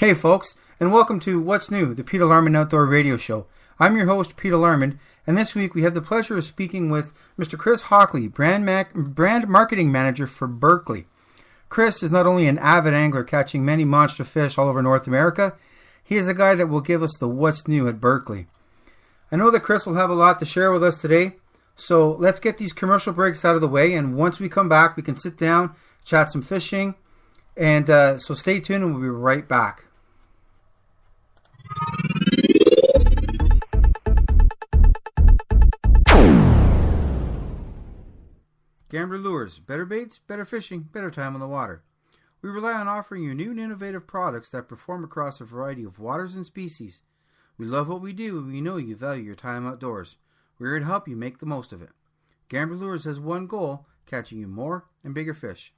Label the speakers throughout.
Speaker 1: Hey folks, and welcome to What's New, the Peter Larman Outdoor Radio Show. I'm your host, Peter Larman, and this week we have the pleasure of speaking with Mr. Chris Hockley, brand marketing manager for Berkley. Chris is not only an avid angler catching many monster fish all over North America, he is a guy that will give us the What's New at Berkley. I know that Chris will have a lot to share with us today, so let's get these commercial breaks out of the way, and once we come back, we can sit down, chat some fishing, and so stay tuned and we'll be right back. Gambler Lures, better baits, better fishing, better time on the water. We rely on offering you new and innovative products that perform across a variety of waters and species. We love what we do and we know you value your time outdoors. We're here to help you make the most of it. Gambler Lures has one goal, catching you more and bigger fish.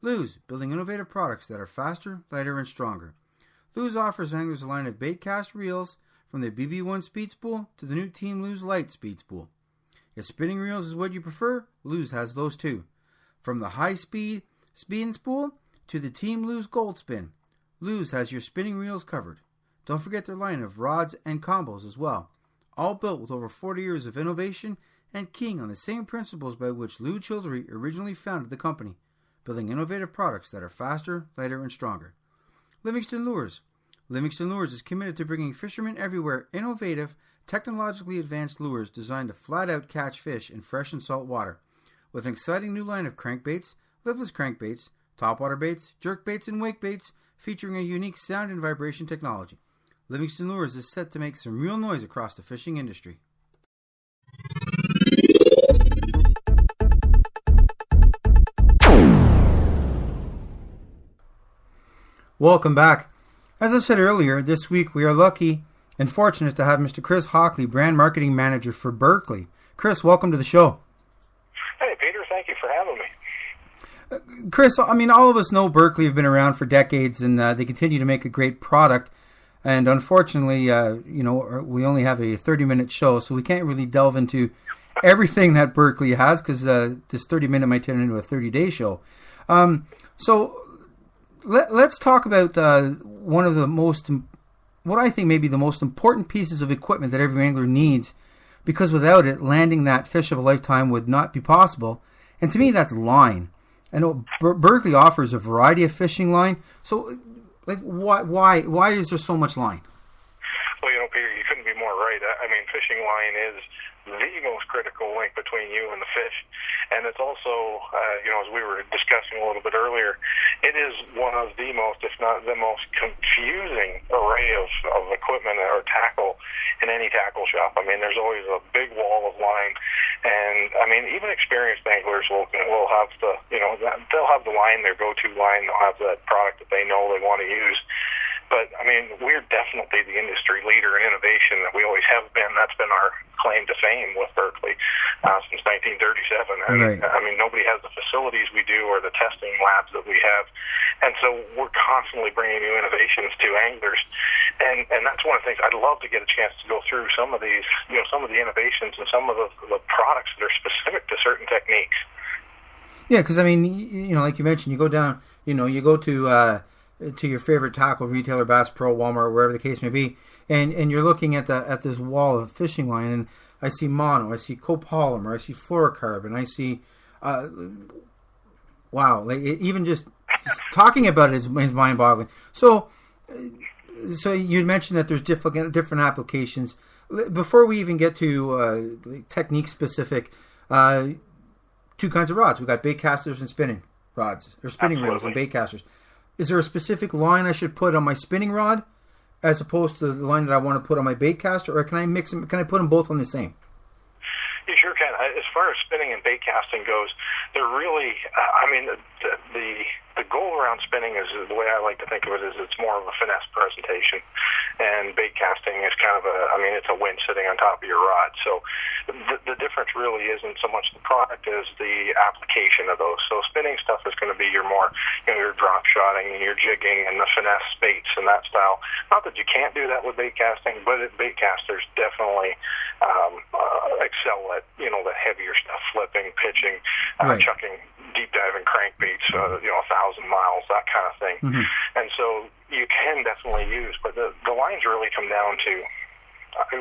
Speaker 1: Luz, building innovative products that are faster, lighter, and stronger. Luz offers anglers a line of bait cast reels from the BB1 Speed Spool to the new Team Luz Light Speed Spool. If spinning reels is what you prefer, Luz has those too. From the high-speed spin spool to the Team Luz Gold Spin, Luz has your spinning reels covered. Don't forget their line of rods and combos as well, all built with over 40 years of innovation and keying on the same principles by which Lou Childry originally founded the company, building innovative products that are faster, lighter, and stronger. Livingston Lures. Livingston Lures is committed to bringing fishermen everywhere innovative, technologically advanced lures designed to flat-out catch fish in fresh and salt water, with an exciting new line of crankbaits, lipless crankbaits, topwater baits, jerk baits, and wake baits, featuring a unique sound and vibration technology. Livingston Lures is set to make some real noise across the fishing industry. Welcome back. As I said earlier, this week we are lucky and fortunate to have Mr. Chris Hockley, brand marketing manager for Berkley. Chris, welcome to the show.
Speaker 2: Hey, Peter, thank you for having me.
Speaker 1: Chris, I mean, all of us know Berkley have been around for decades, and they continue to make a great product. And unfortunately, we only have a 30-minute show, so we can't really delve into everything that Berkley has, because this 30-minute might turn into a 30-day show. Let's talk about one of the most, what I think may be the most important pieces of equipment that every angler needs, because without it, landing that fish of a lifetime would not be possible. And to me, that's line. I know Berkley offers a variety of fishing line. So, why is there so much line?
Speaker 2: Well, Peter, you couldn't be more right. I mean, fishing line is the most critical link between you and the fish. And it's also, as we were discussing a little bit earlier, it is one of the most, if not the most confusing array of equipment or tackle in any tackle shop. I mean, there's always a big wall of line. And, I mean, even experienced anglers will have they'll have the line, their go-to line. They'll have that product that they know they want to use. But, I mean, we're definitely the industry leader in innovation that we always have been. That's been our claim to fame with Berkley since 1937. And,
Speaker 1: right.
Speaker 2: I mean, nobody has the facilities we do or the testing labs that we have. And so we're constantly bringing new innovations to anglers. And that's one of the things I'd love to get a chance to go through some of these, some of the innovations and some of the products that are specific to certain techniques.
Speaker 1: Yeah, because, I mean, like you mentioned, you go down, you go to your favorite tackle retailer, Bass Pro, Walmart, wherever the case may be, and you're looking at this wall of fishing line, and I see mono, I see copolymer, I see fluorocarbon, I see, even just talking about it is mind-boggling. So you mentioned that there's different applications. Before we even get to technique-specific, two kinds of rods. We've got bait casters and spinning rods, or spinning reels and bait casters. Is there a specific line I should put on my spinning rod as opposed to the line that I want to put on my bait caster, or can I mix them? Can I put them both on the same?
Speaker 2: You sure can. As far as spinning and bait casting goes, they're really, the goal around spinning is, the way I like to think of it, is it's more of a finesse presentation. And bait casting is kind of it's a winch sitting on top of your rod. So the difference really isn't so much the product as the application of those. So spinning stuff is going to be your more, your drop shotting and your jigging and the finesse baits and that style. Not that you can't do that with bait casting, but bait casters definitely excel at, the heavier stuff, flipping, pitching,
Speaker 1: right.
Speaker 2: Chucking deep diving crankbaits, 1,000 miles, that kind of thing.
Speaker 1: Mm-hmm.
Speaker 2: And so you can definitely definitely use, but the lines really come down to,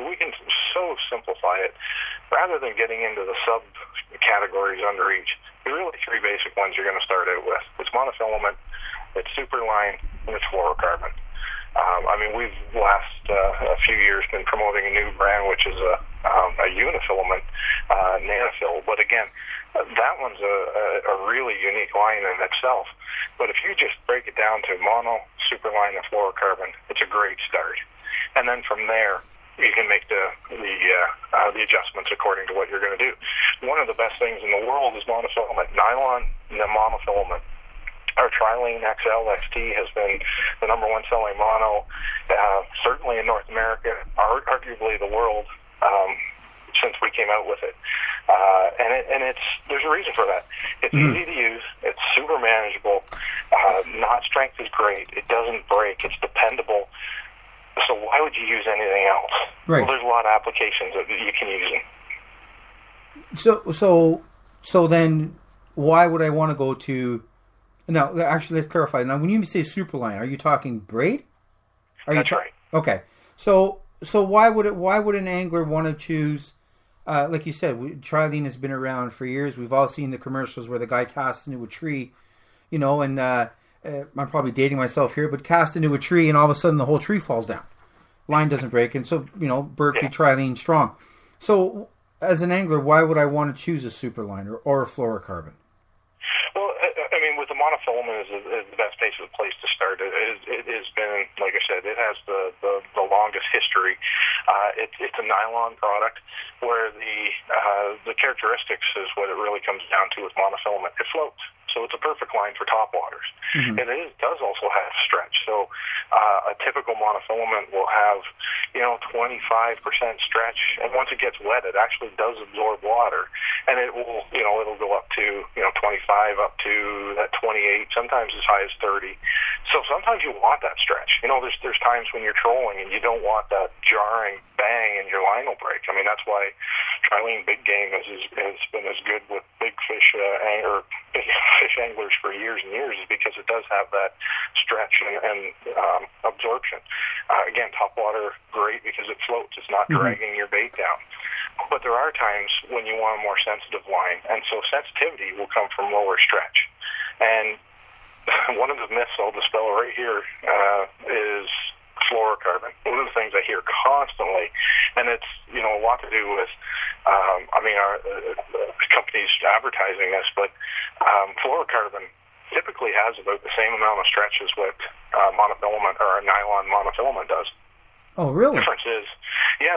Speaker 2: we can so simplify it. Rather than getting into the subcategories under each, there are really three basic ones you're going to start out with. It's monofilament, it's superline, and it's fluorocarbon. We've last a few years been promoting a new brand, which is a unifilament nanofill. But again, that one's a really unique line in itself. But if you just break it down to mono, superline, and fluorocarbon, it's a great start. And then from there, you can make the adjustments according to what you're going to do. One of the best things in the world is monofilament. Nylon and monofilament. Our Trilene XL XT has been the number one selling mono, certainly in North America, arguably the world, since we came out with it. And there's a reason for that. It's easy to use. It's super manageable. Knot strength is great. It doesn't break. It's dependable. So why would you use anything else?
Speaker 1: Right.
Speaker 2: Well, there's a lot of applications that you can use them.
Speaker 1: So then, why would I want to go to? Now, actually, let's clarify. Now, when you say superline, are you talking braid?
Speaker 2: That's right.
Speaker 1: Okay. So why would an angler want to choose? Like you said, Trilene has been around for years. We've all seen the commercials where the guy casts into a tree, and I'm probably dating myself here, but cast into a tree and all of a sudden the whole tree falls down. Line doesn't break, and so Berkley Trilene strong. So as an angler, why would I want to choose a superline or a fluorocarbon?
Speaker 2: Well, with the monofilament is the best place to start. It has been, like I said, it has the longest history. It's a nylon product where the characteristics is what it really comes down to with monofilament. It floats. So it's a perfect line for topwaters. Mm-hmm. And it does also have stretch. So a typical monofilament will have, 25% stretch. And once it gets wet, it actually does absorb water. And it will, it'll go up to, 25 up to that 28, sometimes as high as 30. So sometimes you want that stretch. There's times when you're trolling and you don't want that jarring bang and your line will break. That's why Trilene Big Game has been as good with big fish fish anglers for years and years, is because it does have that stretch and absorption. Again, topwater, great because it floats. It's not dragging your bait down. But there are times when you want a more sensitive line, and so sensitivity will come from lower stretch. And one of the myths I'll dispel right here is fluorocarbon. One of the things I hear constantly, and it's a lot to do with our companies advertising this, but fluorocarbon typically has about the same amount of stretch as what monofilament or a nylon monofilament does.
Speaker 1: Oh, really?
Speaker 2: The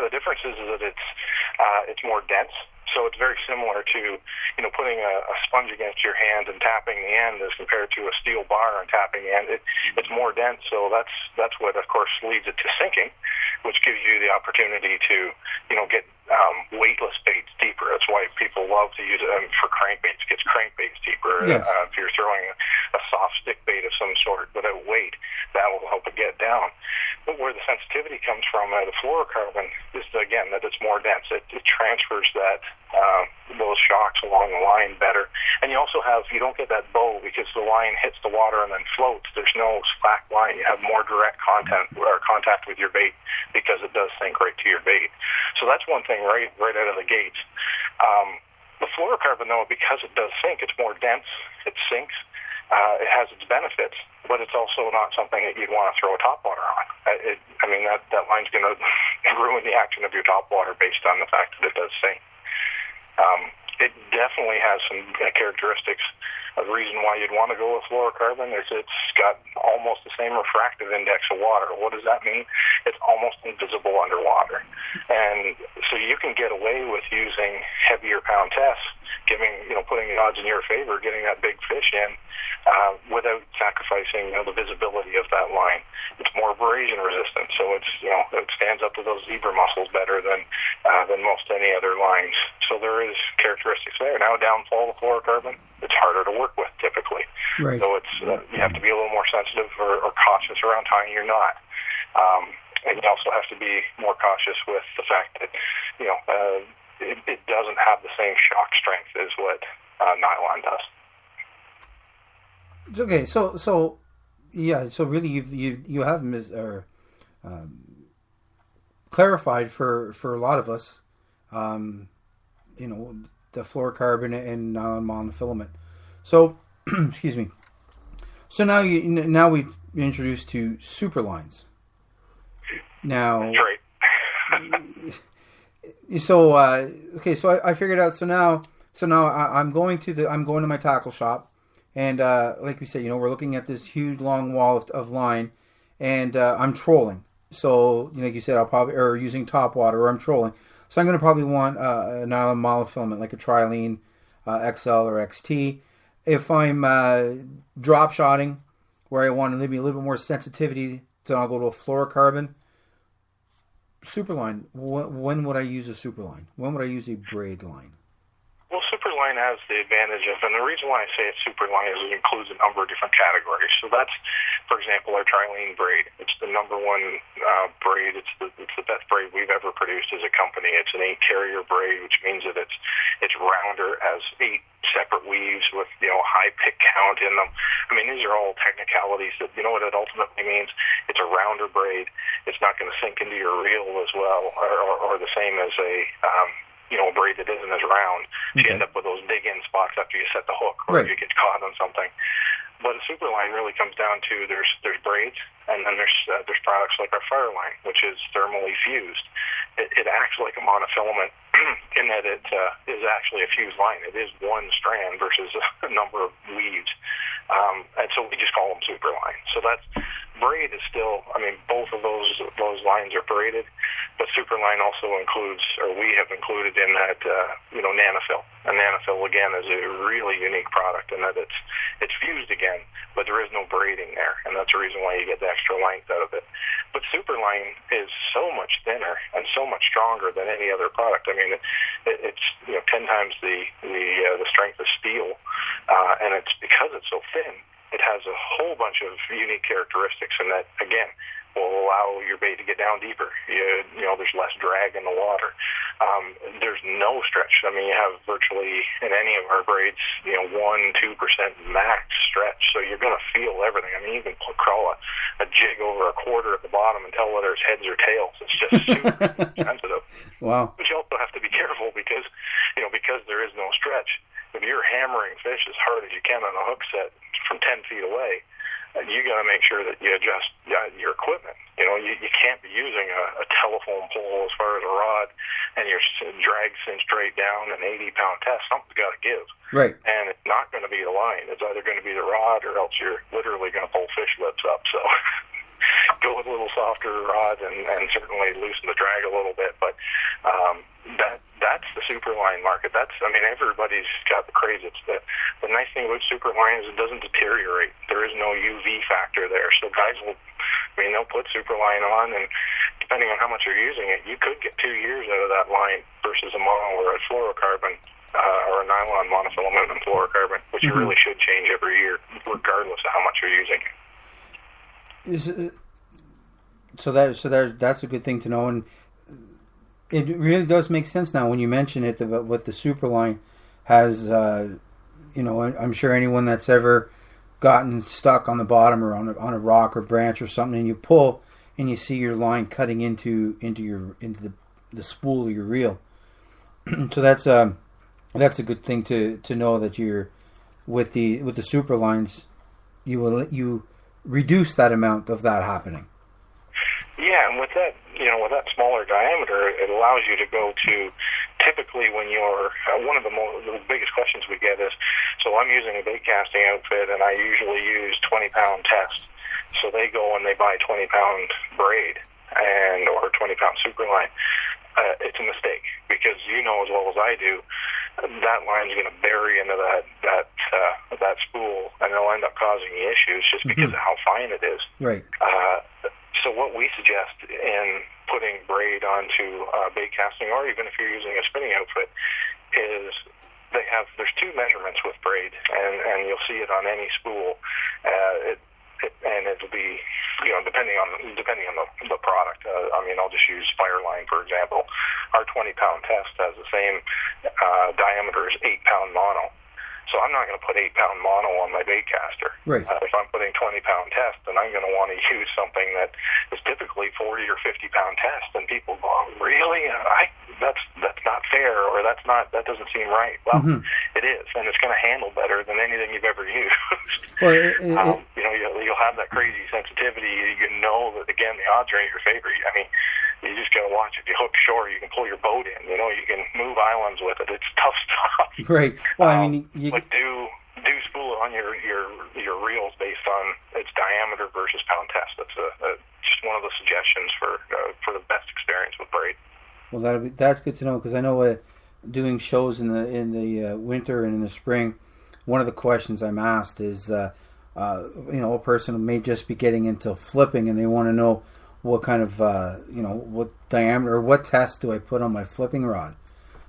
Speaker 2: difference is that it's more dense. So it's very similar to, putting a sponge against your hand and tapping the end as compared to a steel bar and tapping the end. It's more dense, so that's what, of course, leads it to sinking, which gives you the opportunity to, get weightless baits deeper. That's why people love to use it for crankbaits. It gets crankbaits deeper.
Speaker 1: Yes.
Speaker 2: If you're throwing a soft stick bait of some sort without weight, that will help it get down. But where the sensitivity comes from out of fluorocarbon is, again, that it's more dense. It transfers those shocks along the line better. And you don't get that bow because the line hits the water and then floats. There's no slack line. You have more direct contact with your bait because it does sink right to your bait. So that's one thing right out of the gates. The fluorocarbon, though, because it does sink, it's more dense. It sinks. It has its benefits, but it's also not something that you'd want to throw a topwater on. That line's going to ruin the action of your topwater based on the fact that it does sink. It definitely has some characteristics. The reason why you'd want to go with fluorocarbon is it's got almost the same refractive index of water. What does that mean? It's almost invisible underwater. And so you can get away with using heavier pound tests, putting the odds in your favor, getting that big fish in, without sacrificing the visibility of that line. It's more abrasion resistant, so it stands up to those zebra mussels better than most any other lines. So there is characteristics there. Now, downfall of fluorocarbon, it's harder to work with typically.
Speaker 1: Right.
Speaker 2: So it's you have to be a little more sensitive or cautious around tying your knot. And you also have to be more cautious with the fact that it doesn't have the same shock strength as what nylon does.
Speaker 1: Okay, so Yeah, so really you have clarified for a lot of us, you know, the fluorocarbon and monofilament. So, excuse me. So now we've introduced to super lines. Now,
Speaker 2: that's right.
Speaker 1: So okay, so I figured out. So now I'm going to my tackle shop, and like we said, you know, we're looking at this huge long wall of line, and I'm trolling. So like you said, I'll probably using top water, or I'm trolling. So I'm going to probably want a nylon monofilament like a Trilene XL or XT. If I'm drop shotting, where I want to maybe a little bit more sensitivity, then I'll go to a fluorocarbon. Superline. When would I use a superline? When would I use a braid line?
Speaker 2: Well, Superline has the advantage of, and the reason why I say it's Superline is it includes a number of different categories. So that's, for example, our Trilene braid. It's the number one braid. It's the best braid we've ever produced as a company. It's an 8-carrier braid, which means that it's rounder, has 8 separate weaves with, you know, high pick count in them. I mean, these are all technicalities that, you know what it ultimately means? It's a rounder braid. It's not going to sink into your reel as well, or the same as a a braid that isn't as round. So you end up with those dig-in spots after you set the hook, or if you get caught on something. But a Superline really comes down to there's braids, and then there's products like our Fireline, which is thermally fused. It acts like a monofilament in that it is actually a fused line. It is one strand versus a number of weaves. And so we just call them Superline. So that's braid is still, I mean, both of those lines are braided, but Superline also includes, or we have included in that, Nanofill. And Nanofill, again, is a really unique product in that it's fused again, but there is no braiding there, and that's the reason why you get the extra length out of it. But Superline is so much thinner and so much stronger than any other product. I mean, it's 10 times the strength of steel, and it's because it's so thin. It has a whole bunch of unique characteristics, and that, again, will allow your bait to get down deeper. There's less drag in the water. There's no stretch. I mean, you have virtually, in any of our braids, 1-2% max stretch, so you're going to feel everything. I mean, you can crawl a jig over a quarter at the bottom and tell whether it's heads or tails. It's just super sensitive.
Speaker 1: Wow.
Speaker 2: But you also have to be careful because there is no stretch. If you're hammering fish as hard as you can on a hook set from 10 feet away, you got to make sure that you adjust your equipment. You can't be using a telephone pole as far as a rod, and your drag cinched straight down an 80-pound test. Something's got to give.
Speaker 1: Right.
Speaker 2: And it's not going to be the line. It's either going to be the rod, or else you're literally going to pull fish lips up. So go with a little softer rod and certainly loosen the drag a little bit. But that's the Superline market. Everybody's got the craze. It's the nice thing about Superline is it doesn't deteriorate. There is no UV factor there. So guys they'll put Superline on, and depending on how much you're using it, you could get 2 years out of that line versus a mono or a fluorocarbon or a nylon monofilament and fluorocarbon, which you really should change every year, regardless of how much you're using it.
Speaker 1: That's a good thing to know, and it really does make sense now when you mention it about what the Superline has. I'm sure anyone that's ever gotten stuck on the bottom or on a rock or branch or something, and you pull and you see your line cutting into the spool of your reel. So that's a good thing to know that you're with the Superlines, you reduce that amount of that happening.
Speaker 2: Yeah, and with that smaller diameter, it allows you to go to, typically when you're, one of the biggest questions we get is, so I'm using a bait casting outfit and I usually use 20-pound test. So they go and they buy 20-pound braid or 20-pound Superline. It's a mistake, because as well as I do, that line's going to bury into that spool, and it'll end up causing you issues just because of how fine it is. Right. So what we suggest in putting braid onto bait casting, or even if you're using a spinning outfit, is there's 2 measurements with braid, and you'll see it on any spool. And it'll be, depending on the product. I'll just use Fireline, for example. Our 20-pound test has the same diameter as 8-pound mono. So I'm not going to put 8-pound mono on my bait caster.
Speaker 1: Right.
Speaker 2: If I'm putting 20-pound test, then I'm going to want to use something that is typically 40 or 50-pound test. And people go, oh, really? That's not fair, or that doesn't seem right. Well, it is, and it's going to handle better than anything you've ever used.
Speaker 1: Well,
Speaker 2: you'll have that crazy sensitivity. You know that, again, the odds are in your favor. I mean, you just got to watch. If you hook shore, you can pull your boat in. You can move islands with it. It's tough stuff.
Speaker 1: Right. Well, I mean,
Speaker 2: but do spool it on your reels based on its diameter versus pound test. That's just one of the suggestions for the best experience with braid.
Speaker 1: Well, that's good to know, because I know doing shows in the winter and in the spring, one of the questions I'm asked is, a person may just be getting into flipping and they want to know what kind of, what diameter or what test do I put on my flipping rod.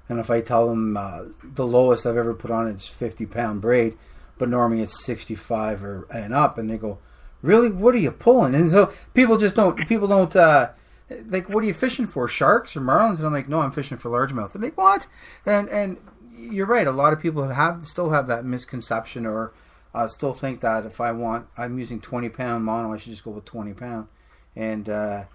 Speaker 1: And if I tell them the lowest I've ever put on it's 50-pound braid, but normally it's 65 and up, and they go, really? What are you pulling? And so people don't, like, what are you fishing for? Sharks or marlins? And I'm like, no, I'm fishing for largemouth. And they, what? And you're right. A lot of people still have that misconception, or still think that if I'm using 20-pound mono, I should just go with 20-pound. And a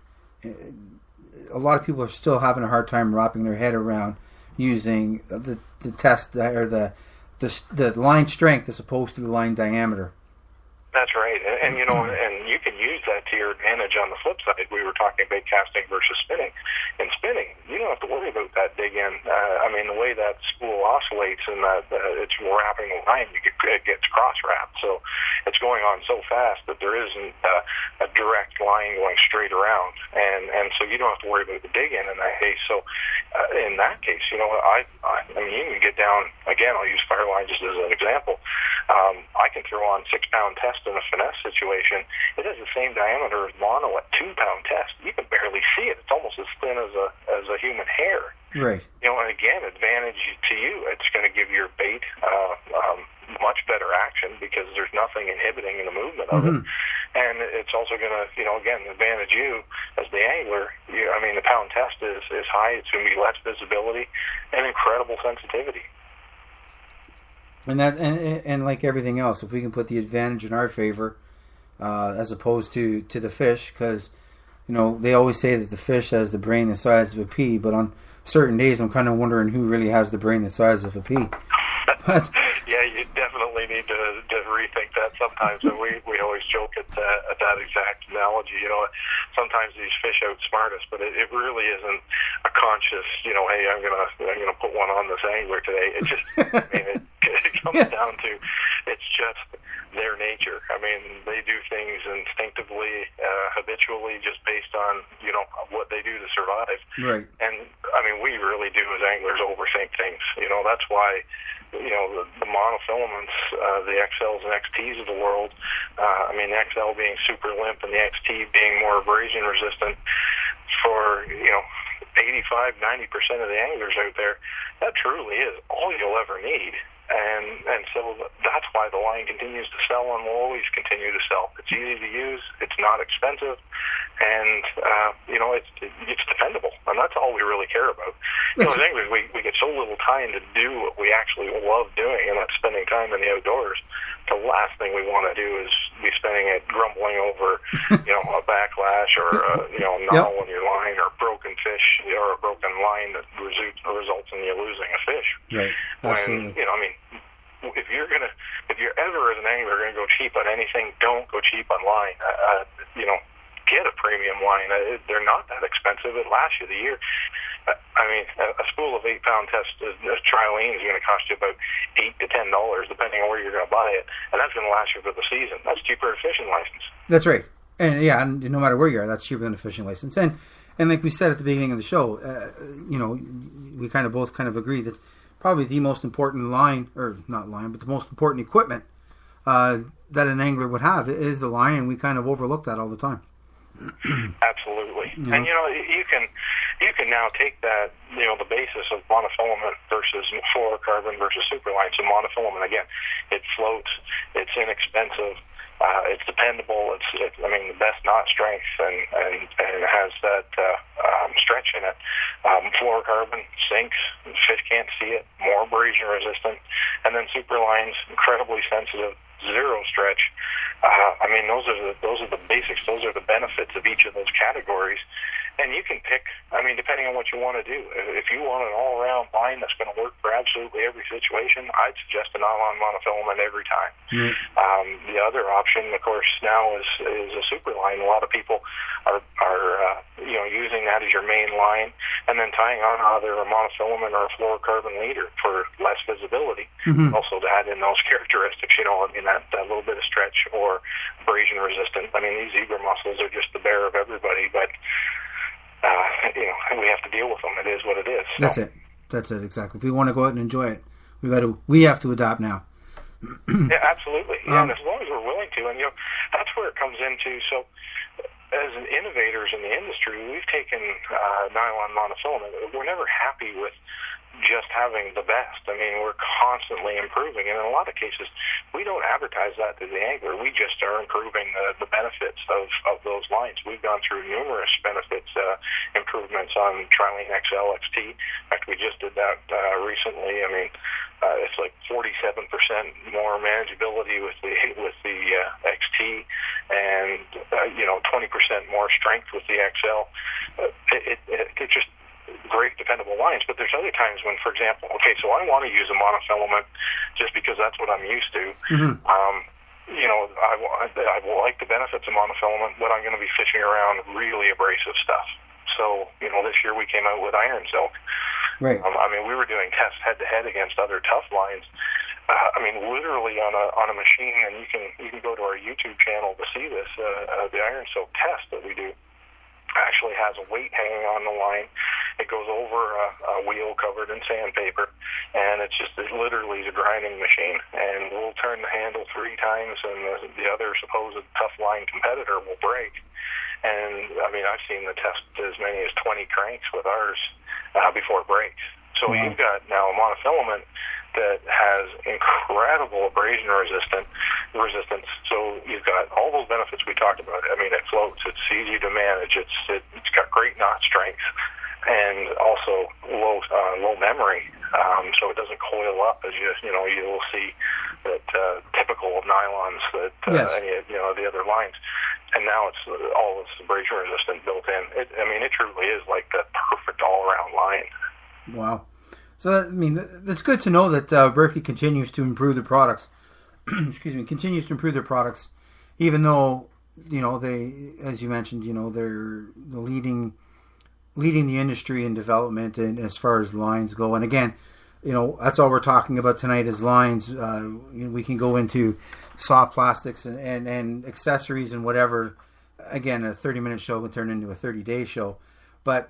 Speaker 1: lot of people are still having a hard time wrapping their head around using the test or the line strength as opposed to the line diameter.
Speaker 2: That's right, and and you can use that to your advantage on the flip side. We were talking bait casting versus spinning. In spinning, you don't have to worry about that dig in. The way that spool oscillates and that it's wrapping the line, it gets cross-wrapped. So it's going on so fast that there isn't a direct line going straight around. And so you don't have to worry about the dig in that case. So in that case, you can get down, again, I'll use Fireline just as an example. I can throw on 6-pound test in a finesse situation. It has the same diameter as mono at 2-pound test. You can barely see it. It's almost as thin as a human hair.
Speaker 1: Right.
Speaker 2: And again, advantage to you. It's going to give your bait much better action because there's nothing inhibiting the movement of it. And it's also going to, again, advantage you as the angler. The pound test is high. It's going to be less visibility and incredible sensitivity.
Speaker 1: And that, and like everything else, if we can put the advantage in our favor, as opposed to the fish, because they always say that the fish has the brain the size of a pea, but on certain days I'm kind of wondering who really has the brain the size of a pea.
Speaker 2: Yeah, you definitely need to rethink that sometimes, and we always joke at that exact analogy. Sometimes these fish outsmart us, but it really isn't a conscious, hey, I'm gonna put one on this angler today. It just, it comes down to, it's just their nature. They do things instinctively, habitually, just based on what they do to survive.
Speaker 1: Right.
Speaker 2: And we really do as anglers overthink things. That's why the monofilaments, the XLs and XTs of the world. The XL being super limp and the XT being more abrasion resistant. For 85-90% of the anglers out there, that truly is all you'll ever need. And so that's why the line continues to sell and will always continue to sell. It's easy to use, it's not expensive, and it's dependable. And that's all we really care about. As anglers, we get so little time to do what we actually love doing, and that's spending time in the outdoors. The last thing we want to do is be spending it grumbling over, a backlash or a knot on your line or broken fish or a broken line that results in you losing a fish.
Speaker 1: Right. Absolutely.
Speaker 2: If you're ever as an angler going to go cheap on anything, don't go cheap on line. Get a premium line. They're not that expensive. It lasts you the year. A spool of 8-pound test trilene is going to cost you about $8 to $10, depending on where you're going to buy it, and that's going to last you for the season. That's cheaper than a fishing license.
Speaker 1: That's right. And yeah, and no matter where you are, that's cheaper than a fishing license. And like we said at the beginning of the show, we both agree that probably the most important but the most important equipment that an angler would have is the line, and we kind of overlook that all the time.
Speaker 2: Absolutely. And you can now take that, the basis of monofilament versus fluorocarbon versus superline. So monofilament, again, it floats, it's inexpensive, It's dependable. I mean, the best knot strength, and it has that stretch in it. Fluorocarbon sinks, fish can't see it. More abrasion resistant, and then Superline's incredibly sensitive, zero stretch. I mean, those are the basics. Those are the benefits of each of those categories. And you can pick, I mean, depending on what you want to do. If you want an all-around line that's going to work for absolutely every situation, I'd suggest a nylon monofilament every time. The other option, of course, now is a super line. A lot of people are using that as your main line and then tying on either a monofilament or a fluorocarbon leader for less visibility. Also to add in those characteristics, I mean, that little bit of stretch or abrasion resistant. I mean, these zebra mussels are just the bear of everybody, but we have to deal with them. It is what it is. So.
Speaker 1: That's it, exactly. If we want to go out and enjoy it, we have to adapt now.
Speaker 2: Yeah, absolutely. And as long as we're willing to, and that's where it comes into. So, as innovators in the industry, we've taken nylon monofilament. We're never happy with just having the best. I mean, we're constantly improving, and in a lot of cases, we don't advertise that to the angler. We just are improving the benefits of those lines. We've gone through numerous benefits improvements on Trilene XL XT. In fact, we just did that recently. I mean, it's like 47% more manageability with the XT, and 20% more strength with the XL. It just great dependable lines. But there's other times when, for example, so I want to use a monofilament just because that's what I'm used to. I like the benefits of monofilament, but I'm going to be fishing around really abrasive stuff. So this year we came out with iron silk.
Speaker 1: Right.
Speaker 2: I mean, we were doing tests head to head against other tough lines. I mean, literally on a machine, and you can go to our YouTube channel to see this. The iron silk test that we do actually has a weight hanging on the line. It goes over a wheel covered in sandpaper, and it literally is a grinding machine. And we'll turn the handle 3 times, and the other supposed tough line competitor will break. And I mean, I've seen the test as many as 20 cranks with ours before it breaks. So you've got now a monofilament that has incredible abrasion resistance. So you've got all those benefits we talked about. I mean, it floats. It's easy to manage. It's got great knot strength, and also low memory. So it doesn't coil up as you'll see that typical of nylons that any the other lines. And now it's all this abrasion resistant built in. It truly is like the perfect all around line.
Speaker 1: Wow. So, I mean, it's good to know that Berkley continues to improve the products. Continues to improve their products, even though, they, as you mentioned, they're leading the industry in development and as far as lines go. And again, that's all we're talking about tonight is lines. We can go into soft plastics and accessories and whatever. Again, a 30-minute show can turn into a 30-day show. But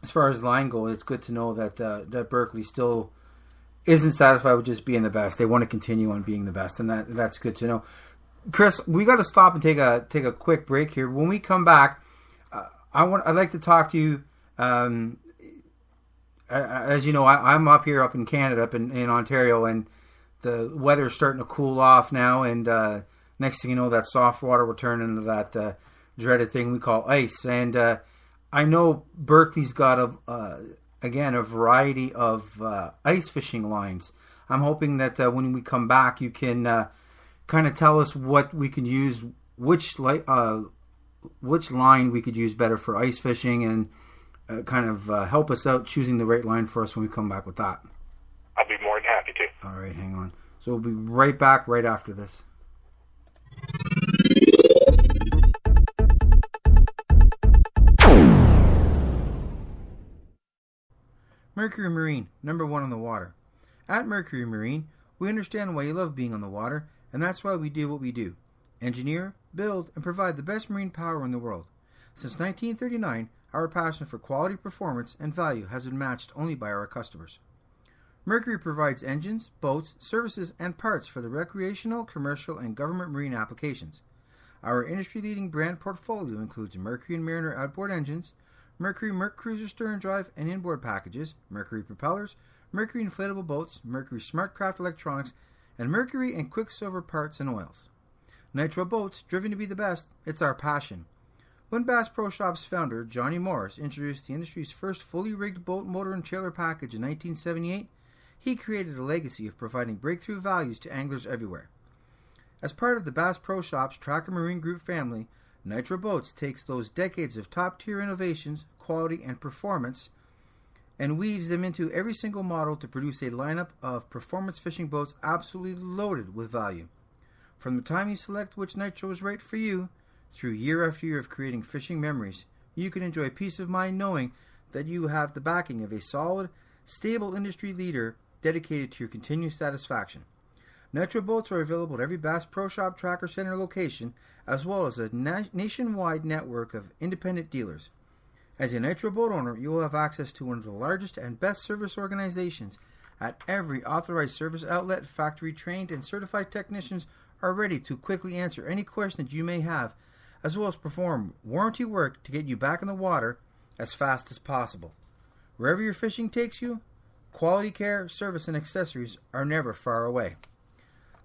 Speaker 1: as far as line goes, it's good to know that that Berkley still isn't satisfied with just being the best. They want to continue on being the best, and that's good to know. Chris, we got to stop and take a quick break here. When we come back, I'd like to talk to you. As you know, I'm up in Canada, up in Ontario, and the weather's starting to cool off now. And next thing you know, that soft water will turn into that dreaded thing we call ice. And I know Berkley's got a variety of ice fishing lines. I'm hoping that when we come back, you can kind of tell us what we can use, which line we could use better for ice fishing, and kind of help us out choosing the right line for us when we come back with that.
Speaker 2: I'll be more than happy to.
Speaker 1: All right, hang on. So we'll be right back right after this. Mercury Marine, number 1 on the water. At Mercury Marine, we understand why you love being on the water, and that's why we do what we do. Engineer, build, and provide the best marine power in the world. Since 1939, our passion for quality, performance, and value has been matched only by our customers. Mercury provides engines, boats, services, and parts for the recreational, commercial, and government marine applications. Our industry-leading brand portfolio includes Mercury and Mariner outboard engines, Mercury Cruiser stern drive and inboard packages, Mercury propellers, Mercury inflatable boats, Mercury SmartCraft electronics, and Mercury and Quicksilver parts and oils. Nitro Boats, driven to be the best, it's our passion. When Bass Pro Shops founder Johnny Morris introduced the industry's first fully rigged boat, motor, and trailer package in 1978, he created a legacy of providing breakthrough values to anglers everywhere. As part of the Bass Pro Shops Tracker Marine Group family, Nitro Boats takes those decades of top-tier innovations, quality, and performance and weaves them into every single model to produce a lineup of performance fishing boats absolutely loaded with value. From the time you select which Nitro is right for you, through year after year of creating fishing memories, you can enjoy peace of mind knowing that you have the backing of a solid, stable industry leader dedicated to your continued satisfaction. Nitro boats are available at every Bass Pro Shop Tracker Center location, as well as a nationwide network of independent dealers. As a Nitro boat owner, you will have access to one of the largest and best service organizations. At every authorized service outlet, factory-trained and certified technicians are ready to quickly answer any questions you may have, as well as perform warranty work to get you back in the water as fast as possible. Wherever your fishing takes you, quality care, service, and accessories are never far away.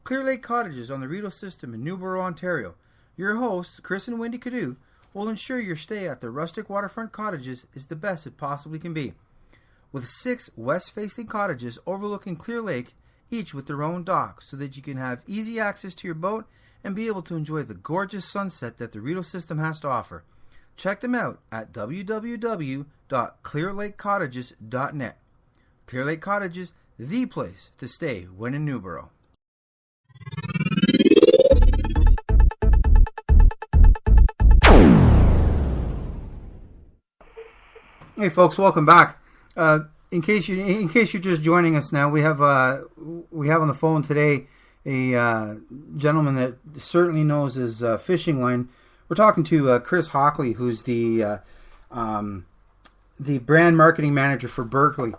Speaker 1: Clear Lake Cottages on the Rideau System in Newborough, Ontario. Your hosts, Chris and Wendy Cadu, will ensure your stay at the rustic waterfront cottages is the best it possibly can be. With 6 west-facing cottages overlooking Clear Lake, each with their own dock, so that you can have easy access to your boat and be able to enjoy the gorgeous sunset that the Rideau System has to offer. Check them out at www.clearlakecottages.net. Clear Lake Cottages, the place to stay when in Newborough. Hey folks, welcome back. In case you're just joining us now, we have on the phone today a gentleman that certainly knows his fishing line. We're talking to Chris Hockley, who's the brand marketing manager for Berkley.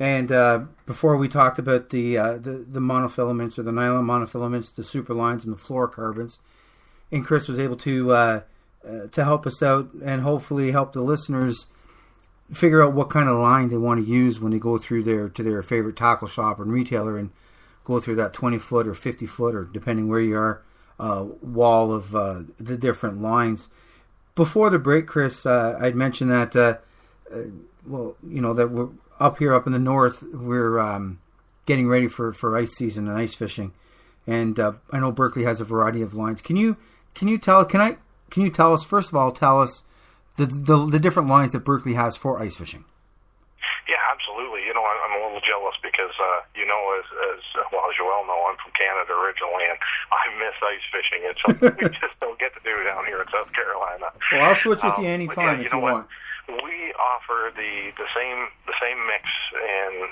Speaker 1: And before we talked about the monofilaments or the nylon monofilaments, the super lines, and the fluorocarbons, and Chris was able to help us out and hopefully help the listeners figure out what kind of line they want to use when they go through to their favorite tackle shop and retailer and go through that 20-foot or 50-foot or depending where you are wall of the different lines. Before the break, Chris, I'd mentioned that that we're up in the north. We're getting ready for ice season and ice fishing, and I know Berkley has a variety of lines. Can you tell us, first of all, the different lines that Berkley has for ice fishing?
Speaker 2: Yeah, absolutely. I'm a little jealous because, as you well know, I'm from Canada originally, and I miss ice fishing. It's something we just don't get to do down here in South Carolina.
Speaker 1: Well, I'll switch with you anytime if you want.
Speaker 2: We offer the same mix in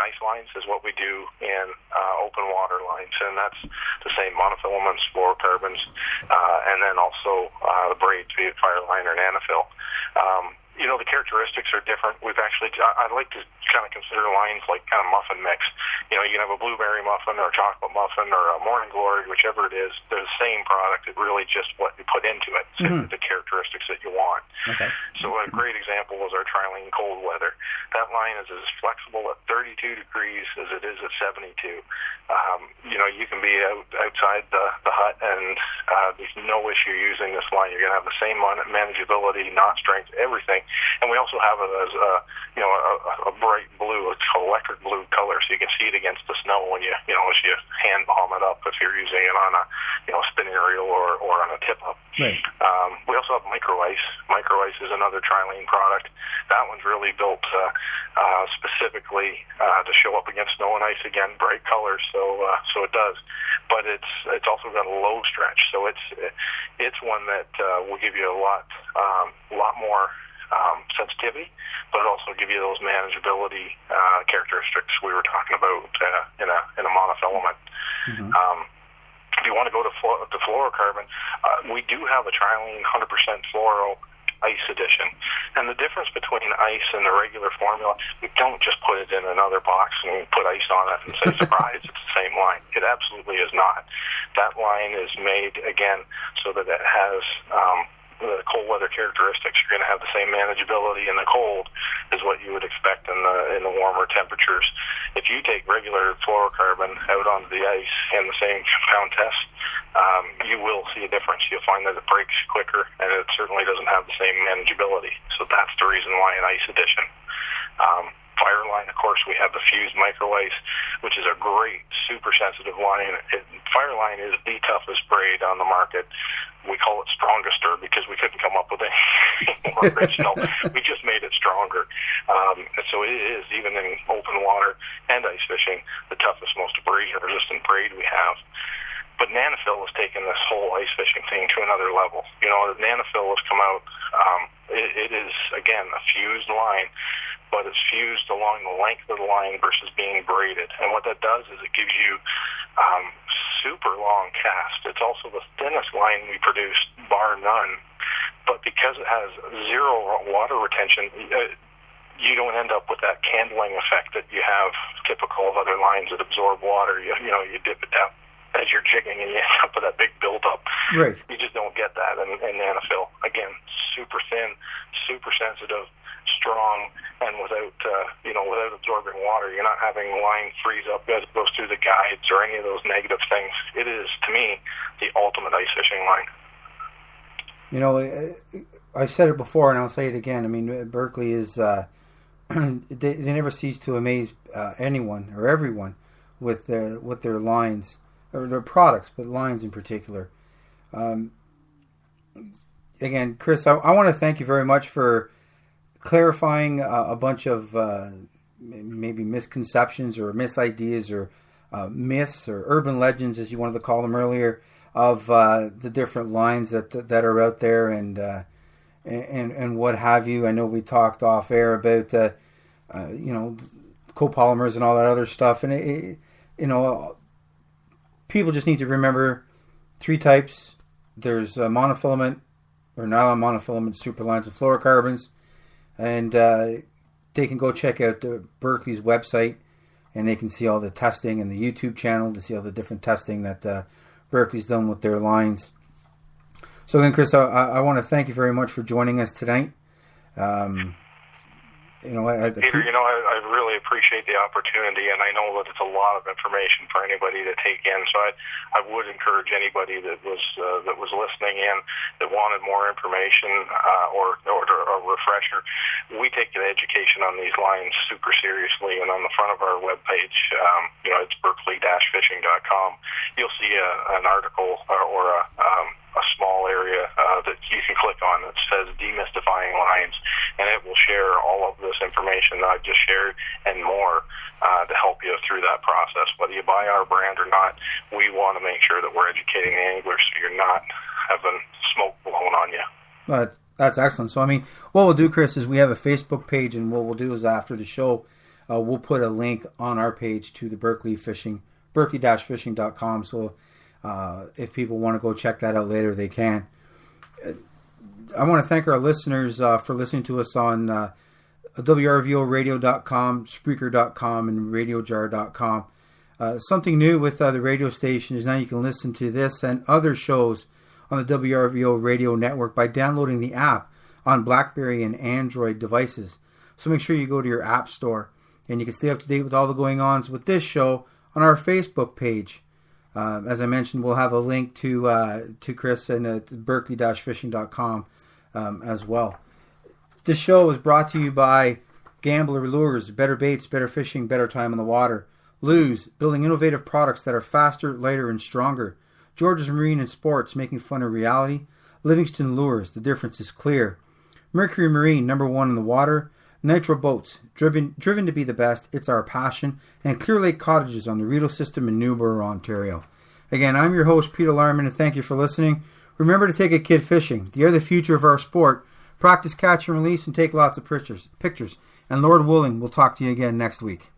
Speaker 2: ice lines as what we do in open water lines, and that's the same monofilaments, fluorocarbons, and then also the braids, be it Fireline or Nanofill. The characteristics are different. I like to kind of consider lines like kind of muffin mix. You can have a blueberry muffin or a chocolate muffin or a morning glory, whichever it is. They're the same product. It's really just what you put into it, the characteristics that you want. Okay. So a great example is our Trilene Cold Weather. That line is as flexible at 32 degrees as it is at 72. You can be outside the hut and there's no issue using this line. You're going to have the same manageability, knot strength, everything. And we also have it as a bright blue. It's called electric blue color, so you can see it against the snow when as you hand palm it up if you're using it on a spinning reel or on a tip up. Right. We also have micro ice. Micro ice is another Trilene product. That one's really built specifically to show up against snow and ice. Again, bright colors, so it does. But it's also got a low stretch, so it's one that will give you a lot more sensitivity, but also give you those manageability characteristics we were talking about in a monofilament. Mm-hmm. If you want to go to fluorocarbon, we do have a Trilene 100% fluoro ice edition. And the difference between ice and the regular formula, you don't just put it in another box and put ice on it and say, surprise, it's the same line. It absolutely is not. That line is made, again, so that it has the cold weather characteristics. You're going to have the same manageability in the cold as what you would expect in the warmer temperatures. If you take regular fluorocarbon out onto the ice in the same pound test, you will see a difference. You'll find that it breaks quicker, and it certainly doesn't have the same manageability. So that's the reason why an ice addition. Fireline, of course, we have the fused micro ice, which is a great super sensitive line. Fireline is the toughest braid on the market. We call it strongester because we couldn't come up with anything more original. We just made it stronger. And so it is, even in open water and ice fishing, the toughest, most abrasion-resistant braid we have. But Nanofill has taken this whole ice fishing thing to another level. You know, Nanofill has come out. It is, again, a fused line, but it's fused along the length of the line versus being braided. And what that does is it gives you super long cast. It's also the thinnest line we produce, bar none. But because it has zero water retention, you don't end up with that candling effect that you have typical of other lines that absorb water. You dip it down as you're jigging and you end up with that big buildup.
Speaker 1: Right.
Speaker 2: You just don't get that in Nanofill. Again, super thin, super sensitive, strong, and without absorbing water. You're not having the line freeze up as it goes through the guides or any of those negative things. It is, to me, the ultimate ice fishing line.
Speaker 1: You know, I said it before and I'll say it again. I mean, Berkley is, they never cease to amaze anyone or everyone with their lines, or their products, but lines in particular. Again, Chris, I want to thank you very much for clarifying a bunch of maybe misconceptions or misideas or myths or urban legends, as you wanted to call them earlier, of the different lines that are out there and what have you. I know we talked off air about copolymers and all that other stuff, and people just need to remember 3 types. There's monofilament or nylon monofilament superlines of fluorocarbons, and they can go check out the Berkley's website, and they can see all the testing, and the YouTube channel to see all the different testing that Berkley's done with their lines. So again, Chris, I want to thank you very much for joining us tonight.
Speaker 2: Peter, I really appreciate the opportunity, and I know that it's a lot of information for anybody to take in. So I would encourage anybody that was listening in that wanted more information or a refresher. We take the education on these lines super seriously, and on the front of our webpage, it's berkley-fishing.com. You'll see an article or a small area that you can click on that says demystifying lines, and it will share all of this information that I've just shared and more to help you through that process. Whether you buy our brand or not, we want to make sure that we're educating the anglers so you're not having smoke blown on you.
Speaker 1: That's excellent. So, I mean, what we'll do, Chris, is we have a Facebook page, and what we'll do is after the show, we'll put a link on our page to the Berkley-fishing.com. So if people want to go check that out later, they can. I want to thank our listeners for listening to us on WRVOradio.com, Spreaker.com, and RadioJar.com. Something new with the radio station is now you can listen to this and other shows on the WRVO Radio Network by downloading the app on BlackBerry and Android devices. So make sure you go to your app store, and you can stay up to date with all the going-ons with this show on our Facebook page. As I mentioned, we'll have a link to Chris and Berkley-fishing.com as well. This show is brought to you by Gambler Lures, better baits, better fishing, better time on the water. Lose, building innovative products that are faster, lighter, and stronger. George's Marine and Sports, making fun of reality. Livingston Lures, the difference is clear. Mercury Marine, #1 in the water. Nitro Boats, driven to be the best, it's our passion. And Clear Lake Cottages on the Rideau System in Newborough, Ontario. Again, I'm your host, Peter Larman, and thank you for listening. Remember to take a kid fishing. They're the future of our sport. Practice catch and release and take lots of pictures. And Lord willing, we'll talk to you again next week.